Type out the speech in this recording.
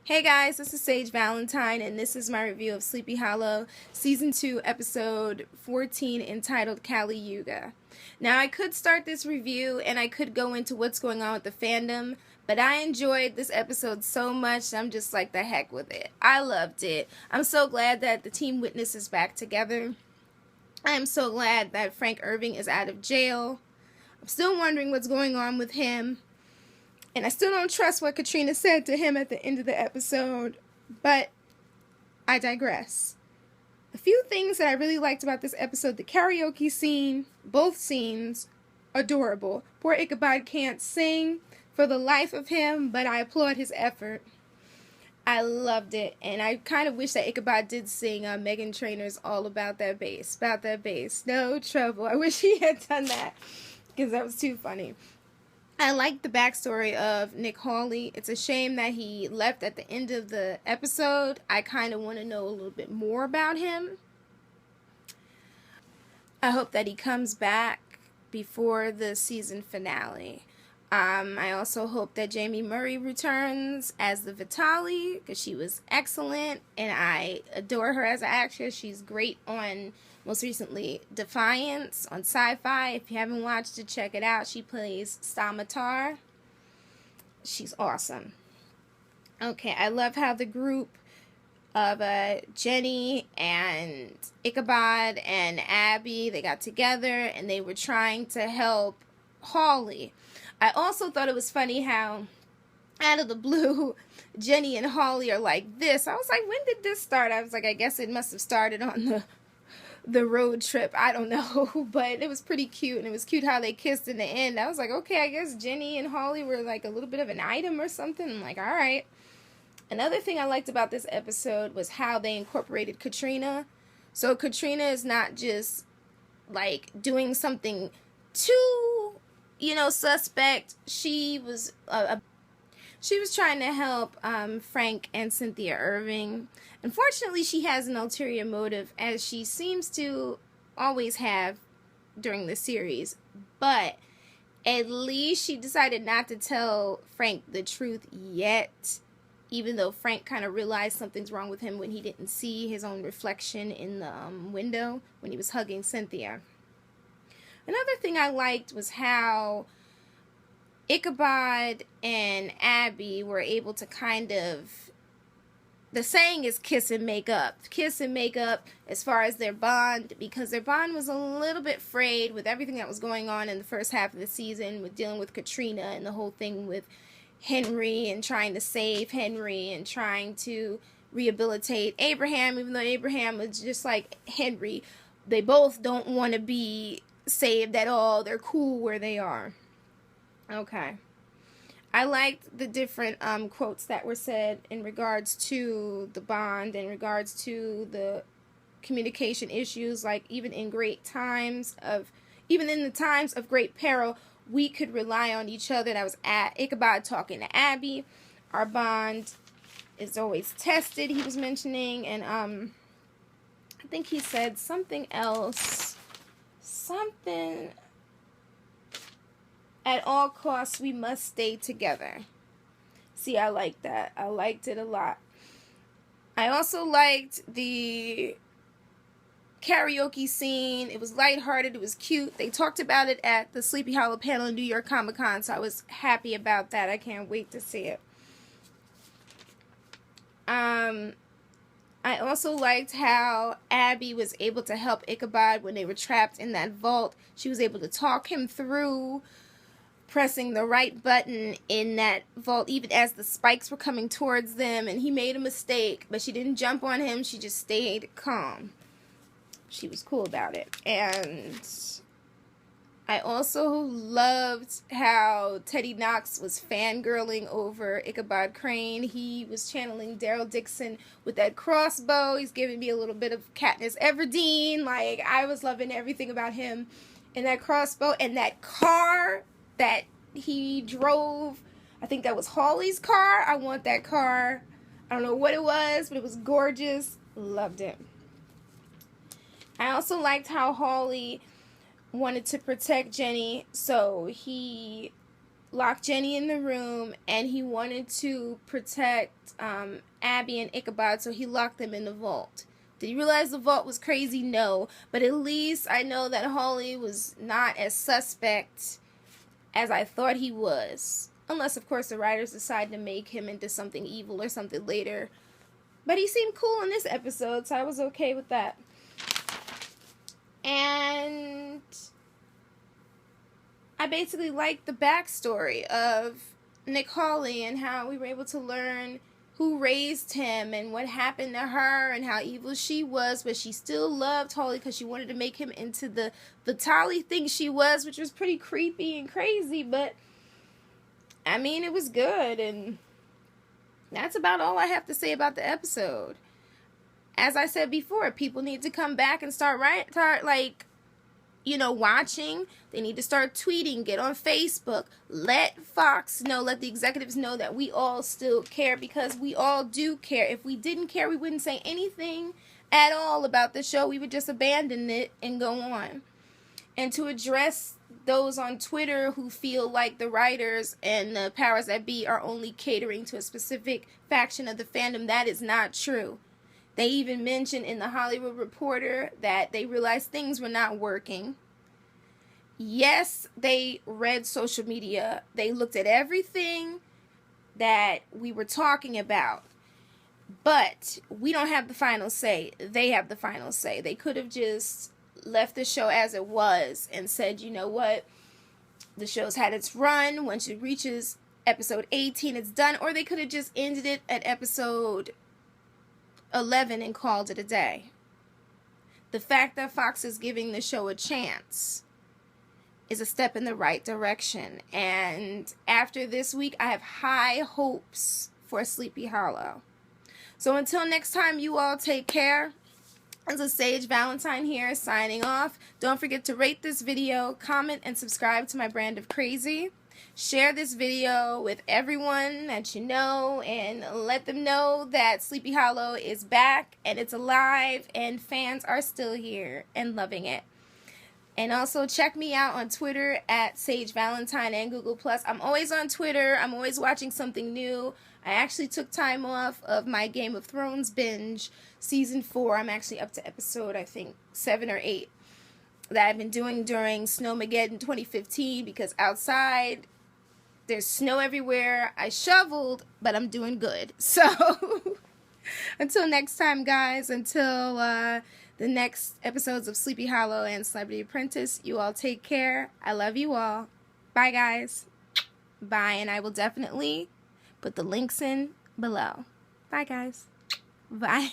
Hey guys, this is Sage Valentine, and this is my review of Sleepy Hollow Season 2, Episode 14, entitled Kali Yuga. Now, I could start this review, and I could go into what's going on with the fandom, but I enjoyed this episode so much, I'm just like, the heck with it. I loved it. I'm so glad that the Team Witness is back together. I'm so glad that Frank Irving is out of jail. I'm still wondering what's going on with him. And I still don't trust what Katrina said to him at the end of the episode, but I digress. A few things that I really liked about this episode: the karaoke scene, both scenes, adorable. Poor Ichabod can't sing for the life of him, but I applaud his effort. I loved it, and I kind of wish that Ichabod did sing Meghan Trainor's All About That Bass. No trouble. I wish he had done that, because that was too funny. I like the backstory of Nick Hawley. It's a shame that he left at the end of the episode. I kind of want to know a little bit more about him. I hope that he comes back before the season finale. I also hope that Jamie Murray returns as the Vitali, because she was excellent, and I adore her as an actress. She's great on, most recently, Defiance on Sci-Fi. If you haven't watched it, check it out. She plays Stamatar. She's awesome. Okay, I love how the group of Jenny and Ichabod and Abby, they got together and they were trying to help Hawley. I also thought it was funny how, out of the blue, Jenny and Hawley are like this. I was like, when did this start? I was like, I guess it must have started on the road trip. I don't know, but it was pretty cute, and it was cute how they kissed in the end. I was like, okay, I guess Jenny and Hawley were like a little bit of an item or something. I'm like, all right. Another thing I liked about this episode was how they incorporated Katrina. So Katrina is not just like doing something too, suspect. She was trying to help Frank and Cynthia Irving. Unfortunately, she has an ulterior motive, as she seems to always have during the series. But at least she decided not to tell Frank the truth yet, even though Frank kind of realized something's wrong with him when he didn't see his own reflection in the window when he was hugging Cynthia. Another thing I liked was how Ichabod and Abby were able to kind of, the saying is kiss and make up as far as their bond, because their bond was a little bit frayed with everything that was going on in the first half of the season, with dealing with Katrina and the whole thing with Henry and trying to save Henry and trying to rehabilitate Abraham, even though Abraham was just like Henry. They both don't want to be saved at all. They're cool where they are. Okay. I liked the different quotes that were said in regards to the bond, in regards to the communication issues, like even in the times of great peril, we could rely on each other. That was Ichabod talking to Abby. Our bond is always tested, he was mentioning, and I think he said something else. Something, at all costs, we must stay together. See, I like that. I liked it a lot. I also liked the karaoke scene. It was lighthearted. It was cute. They talked about it at the Sleepy Hollow panel in New York Comic Con, so I was happy about that. I can't wait to see it. I also liked how Abby was able to help Ichabod when they were trapped in that vault. She was able to talk him through pressing the right button in that vault, even as the spikes were coming towards them, and he made a mistake, but she didn't jump on him. She just stayed calm. She was cool about it. And I also loved how Teddy Knox was fangirling over Ichabod Crane. He was channeling Daryl Dixon with that crossbow. He's giving me a little bit of Katniss Everdeen. Like, I was loving everything about him and that crossbow and that car that he drove. I think that was Hawley's car. I want that car. I don't know what it was, but it was gorgeous. Loved it. I also liked how Hawley wanted to protect Jenny, so he locked Jenny in the room, and he wanted to protect Abby and Ichabod, so he locked them in the vault. Did you realize the vault was crazy? No. But at least I know that Hawley was not as suspect as I thought he was. Unless, of course, the writers decide to make him into something evil or something later. But he seemed cool in this episode, so I was okay with that. And I basically liked the backstory of Nick Hawley and how we were able to learn who raised him and what happened to her and how evil she was, but she still loved Hawley because she wanted to make him into the Vitaly thing she was, which was pretty creepy and crazy, but I mean, it was good, and that's about all I have to say about the episode. As I said before, people need to come back and start watching. They need to start tweeting, get on Facebook, let Fox know, let the executives know that we all still care, because we all do care. If we didn't care, we wouldn't say anything at all about the show. We would just abandon it and go on. And to address those on Twitter who feel like the writers and the powers that be are only catering to a specific faction of the fandom, that is not true. They even mentioned in the Hollywood Reporter that they realized things were not working. Yes, they read social media. They looked at everything that we were talking about. But we don't have the final say. They have the final say. They could have just left the show as it was and said, you know what, the show's had its run. Once it reaches episode 18, it's done. Or they could have just ended it at episode 11 and called it a day. The fact that Fox is giving the show a chance is a step in the right direction. And after this week, I have high hopes for Sleepy Hollow. So until next time, you all take care. This is Sage Valentine here, signing off. Don't forget to rate this video, comment, and subscribe to my brand of crazy. Share this video with everyone that you know and let them know that Sleepy Hollow is back and it's alive and fans are still here and loving it. And also check me out on Twitter at Sage Valentine and Google+. I'm always on Twitter. I'm always watching something new. I actually took time off of my Game of Thrones binge, season 4. I'm actually up to episode, I think, 7 or 8 that I've been doing during Snowmageddon 2015 because outside there's snow everywhere. I shoveled, but I'm doing good. So until next time, guys, until the next episodes of Sleepy Hollow and Celebrity Apprentice, you all take care. I love you all. Bye, guys. Bye, and I will definitely put the links in below. Bye, guys. Bye.